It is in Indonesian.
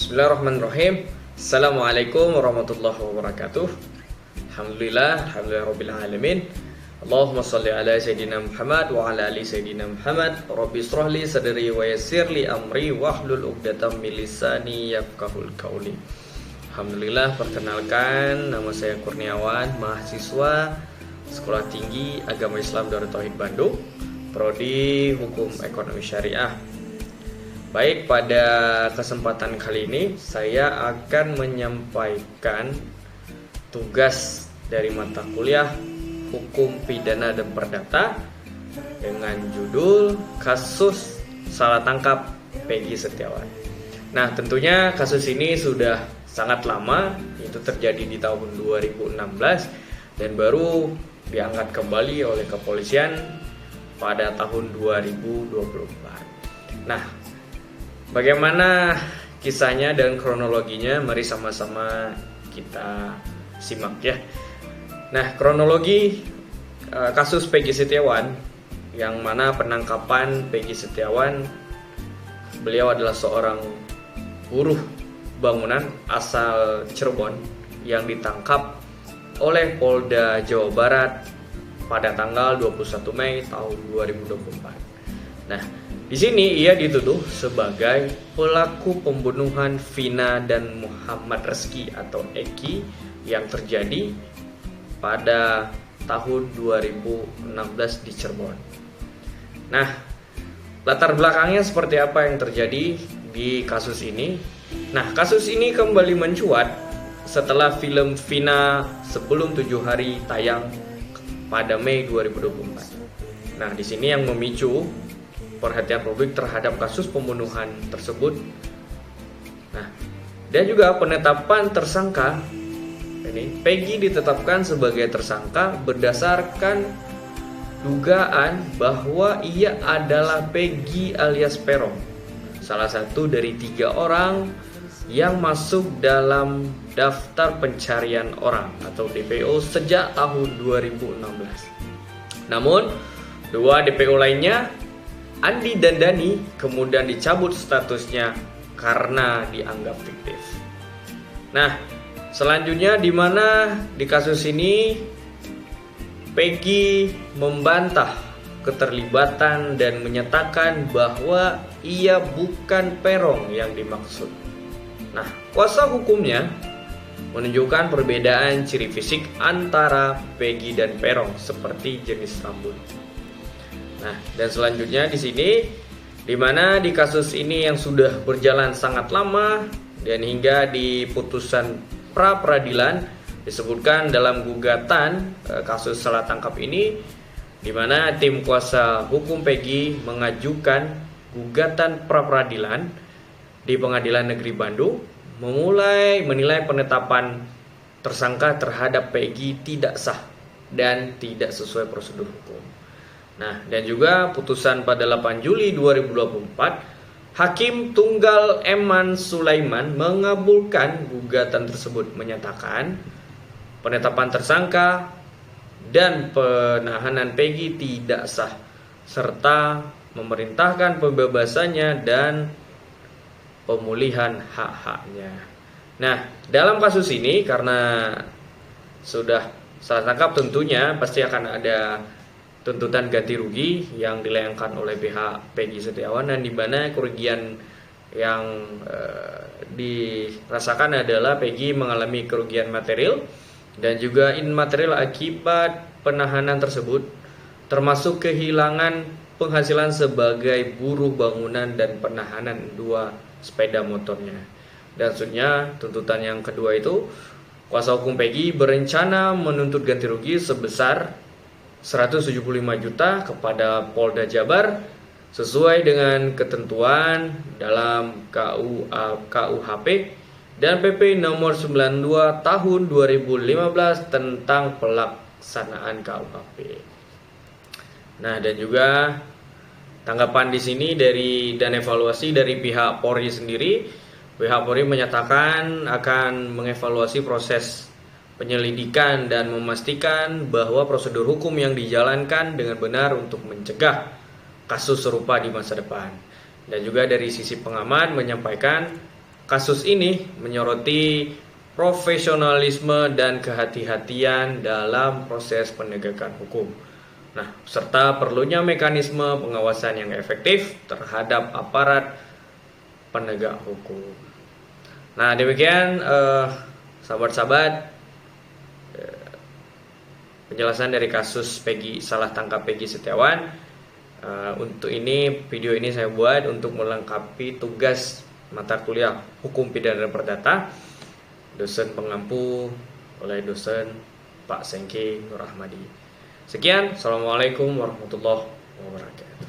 Bismillahirrahmanirrahim. Assalamualaikum warahmatullahi wabarakatuh. Alhamdulillah rabbil alamin. Allahumma shalli ala sayyidina Muhammad wa ala ali sayyidina Muhammad. Rabbi shrah li sadri wa yassir li amri wahlul 'uqdatam min lisani yafqahul qawli. Alhamdulillah, perkenalkan, nama saya Kurniawan, mahasiswa Sekolah Tinggi Agama Islam Darut Tauhid Bandung, Prodi Hukum Ekonomi Syariah. Baik, pada kesempatan kali ini saya akan menyampaikan tugas dari mata kuliah Hukum Pidana dan Perdata dengan judul Kasus Salah Tangkap Peggy Setiawan. Nah, tentunya kasus ini sudah sangat lama, itu terjadi di tahun 2016 dan baru diangkat kembali oleh kepolisian pada tahun 2024. Nah, bagaimana kisahnya dan kronologinya? Mari sama-sama kita simak ya. Nah, kronologi kasus Peggy Setiawan, yang mana penangkapan Peggy Setiawan, beliau adalah seorang buruh bangunan asal Cirebon yang ditangkap oleh Polda Jawa Barat pada tanggal 21 Mei tahun 2024. Nah, di sini ia dituduh sebagai pelaku pembunuhan Vina dan Muhammad Rezki atau Eki yang terjadi pada tahun 2016 di Cirebon. Nah, latar belakangnya seperti apa yang terjadi di kasus ini? Nah, kasus ini kembali mencuat setelah film Vina sebelum 7 hari tayang pada Mei 2024. Nah, di sini yang memicu perhatian publik terhadap kasus pembunuhan tersebut. Nah, dan juga penetapan tersangka. Ini Peggy ditetapkan sebagai tersangka berdasarkan dugaan bahwa ia adalah Peggy alias Peron, salah satu dari 3 orang yang masuk dalam daftar pencarian orang atau DPO sejak tahun 2016. Namun, 2 DPO lainnya, Andi dan Dani, kemudian dicabut statusnya karena dianggap fiktif. Nah, selanjutnya di mana di kasus ini Peggy membantah keterlibatan dan menyatakan bahwa ia bukan Peron yang dimaksud. Nah, kuasa hukumnya menunjukkan perbedaan ciri fisik antara Peggy dan Peron seperti jenis rambut. Nah, dan selanjutnya di sini, di mana di kasus ini yang sudah berjalan sangat lama dan hingga di putusan pra peradilan disebutkan dalam gugatan kasus salah tangkap ini, di mana tim kuasa hukum Peggy mengajukan gugatan pra peradilan di Pengadilan Negeri Bandung menilai penetapan tersangka terhadap Peggy tidak sah dan tidak sesuai prosedur hukum. Nah, dan juga putusan pada 8 Juli 2024, Hakim Tunggal Eman Sulaiman mengabulkan gugatan tersebut, menyatakan penetapan tersangka dan penahanan Peggy tidak sah serta memerintahkan pembebasannya dan pemulihan hak-haknya. Nah, dalam kasus ini karena sudah salah tangkap, tentunya pasti akan ada tuntutan ganti rugi yang dilayangkan oleh pihak Peggy Setiawan, dan di mana kerugian yang dirasakan adalah Peggy mengalami kerugian material dan juga immaterial akibat penahanan tersebut, termasuk kehilangan penghasilan sebagai buruh bangunan dan penahanan 2 sepeda motornya. Dan selanjutnya tuntutan yang kedua itu, kuasa hukum Peggy berencana menuntut ganti rugi sebesar 175 juta kepada Polda Jabar sesuai dengan ketentuan dalam KUHP dan PP nomor 92 tahun 2015 tentang pelaksanaan KUHP. Nah, dan juga tanggapan di sini dan evaluasi dari pihak Polri sendiri. Pihak Polri menyatakan akan mengevaluasi proses penyelidikan dan memastikan bahwa prosedur hukum yang dijalankan dengan benar untuk mencegah kasus serupa di masa depan. Dan juga dari sisi pengaman menyampaikan kasus ini menyoroti profesionalisme dan kehati-hatian dalam proses penegakan hukum. Nah, serta perlunya mekanisme pengawasan yang efektif terhadap aparat penegak hukum. Nah, demikian sahabat-sahabat penjelasan dari kasus salah tangkap Peggy Setiawan. Untuk ini, video ini saya buat untuk melengkapi tugas mata kuliah Hukum Pidana Perdata dosen pengampu oleh dosen Pak Sengki Nur Ahmadi. Sekian, Assalamualaikum warahmatullahi wabarakatuh.